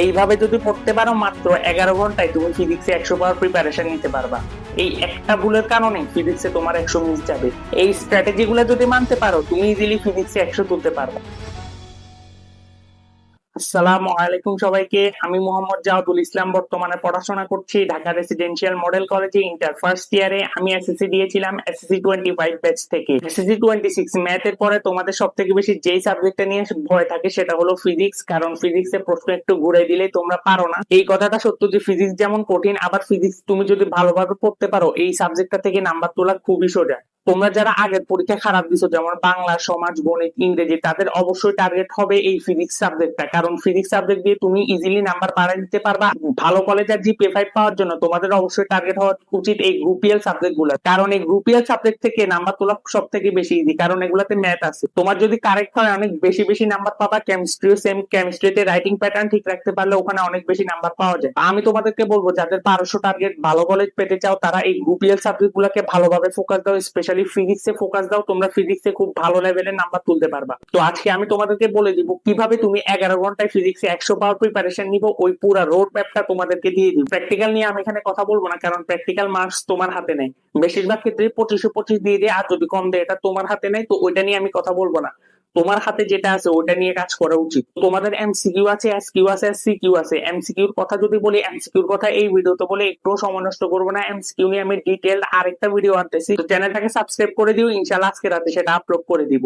এইভাবে যদি পড়তে পারো মাত্র 11 ঘন্টায় তুমি ফিজিক্সে 100 পাওয়ার প্রিপারেশন নিতে পারবা। এই একটা ভুলের কারণে ফিজিক্সে তোমার 100 মিস যাবে। এই স্ট্র্যাটেজি গুলো যদি মানতে পারো তুমি ইজিলি ফিজিক্সে 100 তুলতে পারবে। আসসালামু আলাইকুম সবাইকে, আমি মোহাম্মদ জাওয়াদুল ইসলাম। বর্তমানে পড়াশোনা করছি ঢাকা রেসিডেন্সিয়াল মডেল কলেজে, ইন্টার ফার্স্ট ইয়ারে। আমি এসএসসি দিয়েছিলাম এসএসসি 25 ব্যাচ থেকে। এসএসসি 26 ম্যাথের পরে তোমাদের সব থেকে বেশি যেই সাবজেক্টটা নিয়ে ভয় থাকে সেটা হলো ফিজিক্স, কারণ ফিজিক্সে প্রশ্ন একটু ঘুরে দিলে তোমরা পারো না। এই কথাটা সত্য যে ফিজিক্স যেমন কঠিন, আবার ফিজিক্স তুমি যদি ভালোভাবে পড়তে পারো এই সাবজেক্টটা থেকে নাম্বার তোলা খুবই সোজা। তোমরা যারা আগের পরীক্ষা খারাপ দিছো, যেমন বাংলা, সমাজ, গণিত, ইংরেজি, তাদের অবশ্যই টার্গেট হবে এই ফিজিক্স সাবজেক্টটা, কারণ ফিজিক্স সাবজেক্ট দিয়ে তুমি ইজিলি নাম্বার বাড়ায় দিতে পারবা। ভালো কলেজের জিপিএ 5 পাওয়ার জন্য তোমাদের অবশ্যই টার্গেট হওয়া উচিত এই গ্রুপিয়াল সাবজেক্ট গুলো, কারণ এই গ্রুপিয়াল সাবজেক্ট থেকে নাম্বার তোলা সব থেকে বেশি ইজি, কারণ এগুলাতে ম্যাথ আছে। তোমার যদি কারেক্ট হয় অনেক বেশি বেশি নাম্বার পাবা। কেমিস্ট্রিও সেম, কেমিস্ট্রিতে রাইটিং প্যাটার্ন ঠিক রাখতে পারলে ওখানে অনেক বেশি নাম্বার পাওয়া যায়। আমি তোমাদেরকে বলবো যাদের 1200 টার্গেট, ভালো কলেজ পেতে চাও, তারা এই গ্রুপিয়াল সাবজেক্ট গুলোকে ভালোভাবে ফোকাস দাও, স্পেশালি ফিজিক্সে ফোকাস দাও। তোমরা ফিজিক্সে খুব ভালো লেভেলের নাম্বার তুলতে পারবা। তো আজকে আমি তোমাদেরকে বলে দিব কিভাবে তুমি 11 ঘন্টায় ফিজিক্সে 100 পাওয়ার প্রিপারেশন নিব, ওই পুরো রোড ম্যাপটা তোমাদেরকে দিয়ে দিব। প্র্যাকটিক্যাল নিয়ে আমি এখানে কথা বলবো না, কারণ প্র্যাকটিক্যাল মার্কস তোমার হাতে নেই। বেশিরভাগ ক্ষেত্রে 25-25 দিয়ে দেয়, আর যদি কম দেয় এটা তোমার হাতে নেই, তো ওইটা নিয়ে আমি কথা বলবো না। তোমার হাতে যেটা আছে ওটা নিয়ে কাজ করা উচিত। তোমাদের এমসিকিউ আছে, এসকিউ আছে, সিকিউ আছে। এমসিকিউর কথা যদি বলি, এমসিকিউর কথা এই ভিডিওতে বলে একটু সময় নষ্ট করবো না। এমসিকিউ নিয়ে আমি ডিটেইলড আরেকটা ভিডিও আনতেছি, তো চ্যানেলটাকে সাবস্ক্রাইব করে দিও, ইনশাআল্লাহ আজকে রাতে সেটা আপলোড করে দিব।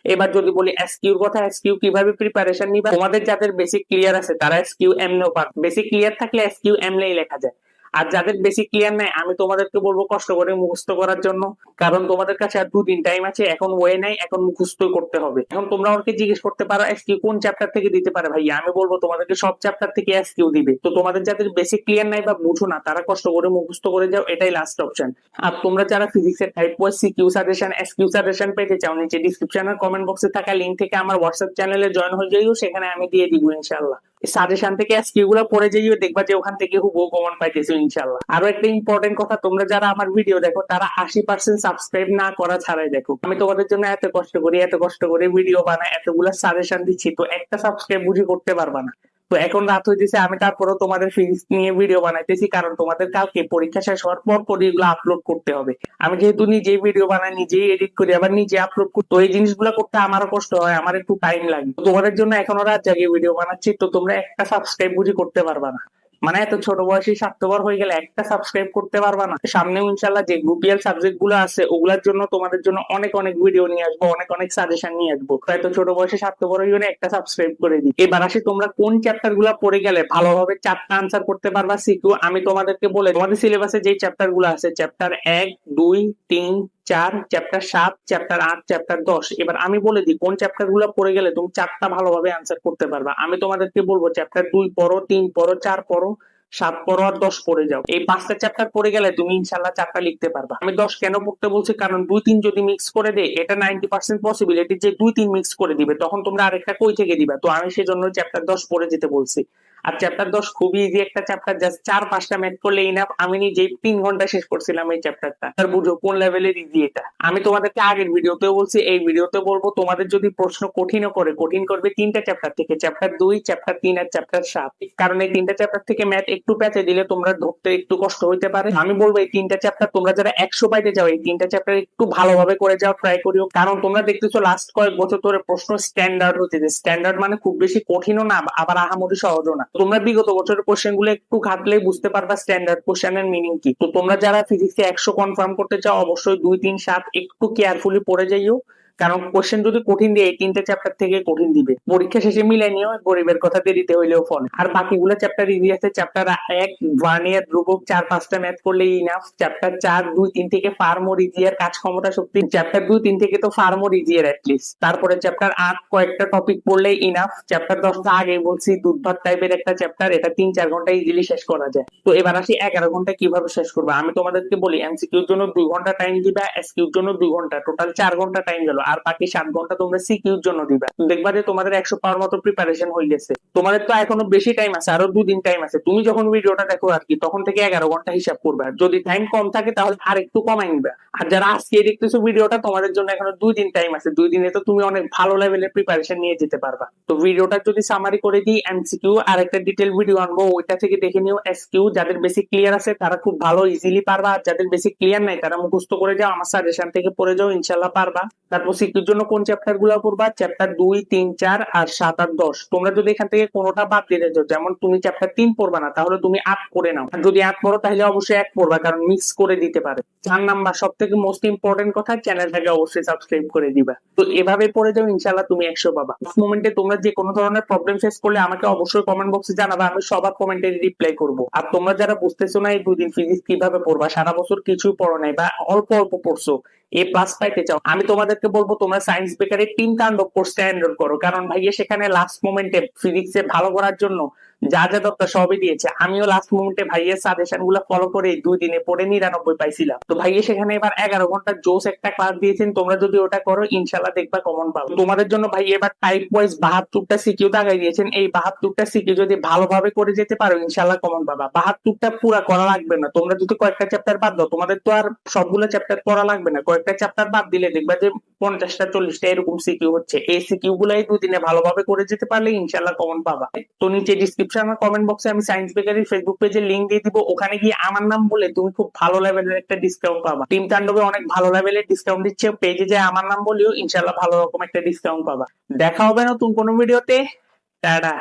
এবার যদি বলি এসকিউর কথা, এসকিউ কিভাবে প্রিপারেশন নিবা, তোমাদের যাদের বেসিক ক্লিয়ার আছে তারা এসকিউ এমনিও পারবে। বেসিক ক্লিয়ার থাকলে এসকিউ এমনিই লেখা যায়। আর যাদের বেসিক ক্লিয়ার নাই, আমি তোমাদেরকে বলবো কষ্ট করে মুখস্থ করার জন্য, কারণ তোমাদের কাছে আর 2 দিন টাইম আছে। এখন ওয়ে নাই, এখন মুখস্থ করতে হবে। এখন তোমরা আমাকে জিজ্ঞেস করতে পারো এসকিউ কোন চ্যাপ্টার থেকে দিতে পারে ভাইয়া, আমি বলবো তোমাদেরকে সব চ্যাপ্টার থেকে এসকিউ দিবে। তো তোমাদের যাদের বেসিক ক্লিয়ার নাই বা বুঝো না, তারা কষ্ট করে মুখস্থ করে যাও, এটাই লাস্ট অপশন। আর তোমরা যারা ফিজিক্সের type wise CQ suggestion, SQ suggestion পেতে চাও, নিচে ডিসক্রিপশনের কমেন্ট বক্সে থাকা লিংক থেকে আমার হোয়াটসঅ্যাপ চ্যানেলে জয়েন হয়ে যাইও, সেখানে আমি দিয়ে দিব ইনশাআল্লাহ। সাজেশন থেকে এসকিউ গুলো পড়ে যাইও, দেখবা যে ওখান থেকে হুবহু কমন পাইতেছো ইনশাআল্লাহ। আরো একটা ইম্পর্টেন্ট কথা, তোমরা যারা আমার ভিডিও দেখো তারা 80% সাবস্ক্রাইব না করা ছাড়াই দেখো। আমি তোমাদের জন্য এত কষ্ট করি, এত কষ্ট করে ভিডিও বানাই, এতগুলা সাজেশন দিচ্ছি, তো একটা সাবস্ক্রাইব বুঝি করতে পারবা না। তো এখন রাত হইতেছে, আমি তারপরেও তোমাদের ফিজিক্স নিয়ে ভিডিও বানাইতেছি, কারণ তোমাদের কালকে পরীক্ষা শেষ হওয়ার পর এগুলো আপলোড করতে হবে। আমি যেহেতু নিজেই ভিডিও বানাই, নিজেই এডিট করি, আবার নিজে আপলোড করি, তো এই জিনিসগুলো করতে আমারও কষ্ট হয়, আমার একটু টাইম লাগে। তো তোমাদের জন্য এখনো রাত জাগিয়ে ভিডিও বানাচ্ছি, তো তোমরা একটা সাবস্ক্রাইব বুঝি করতে পারবা না। মানে এত ছোট বয়সে স্বার্থপর হয়ে গেলে একটা সাবস্ক্রাইব করতে পারবা না। সামনেও ইনশাল্লাহ যে গ্রুপিয়াল সাবজেক্ট গুলো আছে ওগুলোর জন্য তোমাদের জন্য অনেক অনেক ভিডিও নিয়ে আসবো, অনেক অনেক সাজেশন নিয়ে আসবো। এত ছোট বয়সে স্বার্থপর হয়ে গেলে একটা সাবস্ক্রাইব করে দিই। এবার আসি তোমরা কোন চ্যাপ্টার গুলা পড়ে গেলে ভালোভাবে 4টা আনসার করতে পারবা সিকিউ। আমি তোমাদেরকে বলে, তোমাদের সিলেবাসে যে চ্যাপ্টার গুলো আছে, চ্যাপ্টার 1, 2, 3, 4, চ্যাপ্টার 7, চ্যাপ্টার 8, চ্যাপ্টার 10। এবার আমি বলে দিই কোন চ্যাপ্টার গুলো পড়ে গেলে তুমি 4টা ভালোভাবে আনসার করতে পারবা। আমি তোমাদেরকে বলবো চ্যাপ্টার 2 পড়ো, 3 পড়ো, 4 পড়ো, 7 পড়ো, আর 10 পড়ে যাও। এই 5টা চ্যাপ্টার পড়ে গেলে তুমি ইনশাল্লাহ 4টা লিখতে পারবা। আমি 10 কেন পড়তে বলছি, কারণ 2-3 যদি মিক্স করে দেয়, এটা 90% পসিবিলিটি যে 2-3 মিক্স করে দিবে, তখন তোমরা আরেকটা কই থেকে দিবা। তো আমি সেজন্য চ্যাপ্টার 10 পড়ে যেতে বলছি। আর চ্যাপ্টার 10 খুবই ইজি একটা চ্যাপ্টার, জাস্ট 4-5টা ম্যাথ করলে ইনাফ। আমি নিজেই 3 ঘন্টা শেষ করছিলাম এই চ্যাপ্টারটা। আর বুঝো কোন লেভেলের ইজি এটা। আমি তোমাদেরকে আগের ভিডিওতেও বলছি, এই ভিডিওতে বলবো, তোমাদের যদি প্রশ্ন কঠিনও করে, কঠিন করবে 3টা চ্যাপ্টার থেকে, চ্যাপ্টার 2, চ্যাপ্টার 3 আর চ্যাপ্টার 7। কারণ এই 3টা চ্যাপ্টার থেকে ম্যাথ একটু প্যাচে দিলে তোমরা ধরতে একটু কষ্ট হইতে পারে। আমি বলবো এই 3টা চ্যাপ্টার তোমরা যারা 100 পাইতে যাও, এই 3টা চ্যাপ্টার একটু ভালোভাবে করে যাও, ট্রাই করিও। কারণ তোমরা দেখতেছো লাস্ট কয়েক বছর ধরে প্রশ্ন স্ট্যান্ডার্ড হচ্ছে, স্ট্যান্ডার্ড মানে খুব বেশি কঠিনও না, আবার আহামরি সহজও না। তোমরা বিগত বছরের কোশ্চেন গুলো একটু ঘাটলেই বুঝতে পারবা স্ট্যান্ডার্ড কোশ্চেনের মিনিং কি। তো তোমরা যারা ফিজিক্সে 100 কনফার্ম করতে চাও, অবশ্যই 2, 3, 7 একটু কেয়ারফুলি পড়ে যাইও, কারণ কোশ্চেন যদি কঠিন দিয়ে এই 3টে চ্যাপ্টার থেকে কঠিন দিবে। পরীক্ষা শেষে মিলে নিও, গরিবের কথা দেরিতে হইলেও ফল। আর বাকিগুলো চ্যাপ্টার ইজি আছে। চ্যাপ্টার 1 ভার্নিয়ার ধ্রুবক 4-5টা ম্যাথ করলেই ইনাফ। চ্যাপ্টার 4, 2, 3 থেকে ফার মোর ইজিয়ার কাজ ক্ষমতা শক্তি। চ্যাপ্টার 2, 3 থেকে তো ফার মোর ইজিয়ার অ্যাটলিস্ট। তারপরে চ্যাপ্টার 8 কয়েকটা টপিক পড়লেই ইনাফ। চ্যাপ্টার 10 আগে বলছি দুধ ভাত টাইপের একটা চ্যাপ্টার, এটা 3-4 ঘন্টা ইজিলি শেষ করা যায়। তো এবার আসি 11 ঘন্টা কিভাবে শেষ করবে। আমি তোমাদেরকে বলি, এমসিকিউর জন্য 2 ঘন্টা টাইম দিবা, এসকিউর জন্য 2 ঘন্টা, টোটাল 4 ঘন্টা টাইম গেল। আর বাকি 7 ঘন্টা তোমরা সিকিউর জন্য দিবা। দেখবা যে তোমাদের 100 পাওয়ার মতো প্রিপারেশন হয়ে গেছে। তোমাদের তো এখনো বেশি টাইম আছে, আরো 2 দিন টাইম আছে। তুমি যখন ভিডিওটা দেখো আর কি, তখন থেকে 11 ঘন্টা হিসাব করবা। যদি টাইম কম থাকে তাহলে আর একটু কমাই নিবা। আর যারা আজকে দেখতেছো ভিডিওটা, তোমাদের জন্য এখনো 2 দিন টাইম আছে। 2 দিনে তো তুমি অনেক ভালো লেভেলের প্রিপারেশন নিয়ে যেতে পারবা। তো ভিডিওটা যদি সামারি করে দিই, এমসিকিউ আর একটা ডিটেল ভিডিও আনবো, ওইটা থেকে দেখে নিও এসকিউ। যাদের বেসিক ক্লিয়ার আছে তারা খুব ভালো ইজিলি পারবা, আর যাদের বেসিক ক্লিয়ার নাই তারা মুখস্থ করে যাও, আমার সাজেশন থেকে পড়ে যাও, ইনশাল্লাহ পারবা। তারপর সিকিউর জন্য কোন চ্যাপ্টার গুলো পড়বা? চ্যাপ্টার 2, 3, 4 আর 7 আর 10। তোমরা যদি এখান থেকে কোনোটা বাদ দিয়ে যাও, যেমন তুমি চ্যাপ্টার 3 পড়বা না, তাহলে তুমি 8 পড়ে নাও। আর যদি 8 পড়ো তাহলে অবশ্যই 1 পড়বা, কারণ মিক্স করে দিতে পারে। 4 নাম্বার সব থেকে মোস্ট ইম্পর্টেন্ট কথা, চ্যানেলটাকে অবশ্যই সাবস্ক্রাইব করে দিবা। তো এভাবে পড়ে যাও, ইনশাল্লাহ তুমি 100 পাবা। মোমেন্টে তোমরা যে কোনো ধরনের প্রবলেম ফেস করলে আমাকে অবশ্যই কমেন্ট বক্সে জানাবা, আমি সবার কমেন্টে রিপ্লাই করব। আর তোমরা যারা বুঝতেছো না এই 2 দিন ফিজিক্স কিভাবে পড়বা, সারা বছর কিছুই পড়ো নাই বা অল্প অল্প পড়ছো, A+ পাইতে চাও, আমি তোমাদেরকে বলবো তোমরা সায়েন্স বেকারের টিম তাণ্ডব কোর্সটা এনরোল করো। কারণ ভাইয়া সেখানে লাস্ট মোমেন্টে ফিজিক্সে ভালো করার জন্য যা যা দরকার সবই দিয়েছে। আমিও লাস্ট মোমেন্টে ভাইয়ের সাজেশন গুলো ফলো করে 2 দিনে পড়ে 99 পাইছিলাম। তো ভাইয়া সেখানে এবার 11 ঘন্টা জোস একটা ক্লাস দিয়েছেন। তোমরা যদি ওটা করো, ইনশাল্লাহ দেখবা কমন পাবো। তোমাদের জন্য ভাই এবার টাইপ ওয়াইজ 72টা সিকিউ দাগাই দিয়েছেন। এই 72টা সিকিউ যদি ভালোভাবে করে যেতে পারো, ইনশাল্লাহ কমন পাবা। 72টা পুরা করা লাগবে না, তোমরা যদি কয়েকটা চ্যাপ্টার বাদ দাও, তোমাদের তো আর সবগুলো চ্যাপ্টার পড়া লাগবে না। কয়েকটা চ্যাপ্টার বাদ দিলে দেখবা যে 50টা 40টা এরকম সিকিউ হচ্ছে। এই সিকিউ গুলাই 2 দিনে ভালোভাবে করে যেতে পারলে ইনশাল্লাহ কমন পাবা। তো নিচে ডিসক্রিপশন আর কমেন্ট বক্সে আমি সায়েন্স বেকারির ফেসবুক পেজের লিংক দিয়ে দিব, ওখানে গিয়ে আমার নাম বলে তুমি খুব ভালো লেভেলের একটা ডিসকাউন্ট পাবা। টিম তাণ্ডবে অনেক ভালো লেভেলের ডিসকাউন্ট দিচ্ছে, পেজে যায় আমার নাম বলেও ইনশাল্লাহ ভালো রকম একটা ডিসকাউন্ট পাবা। দেখা হবে নতুন কোনো ভিডিওতে। টাটা।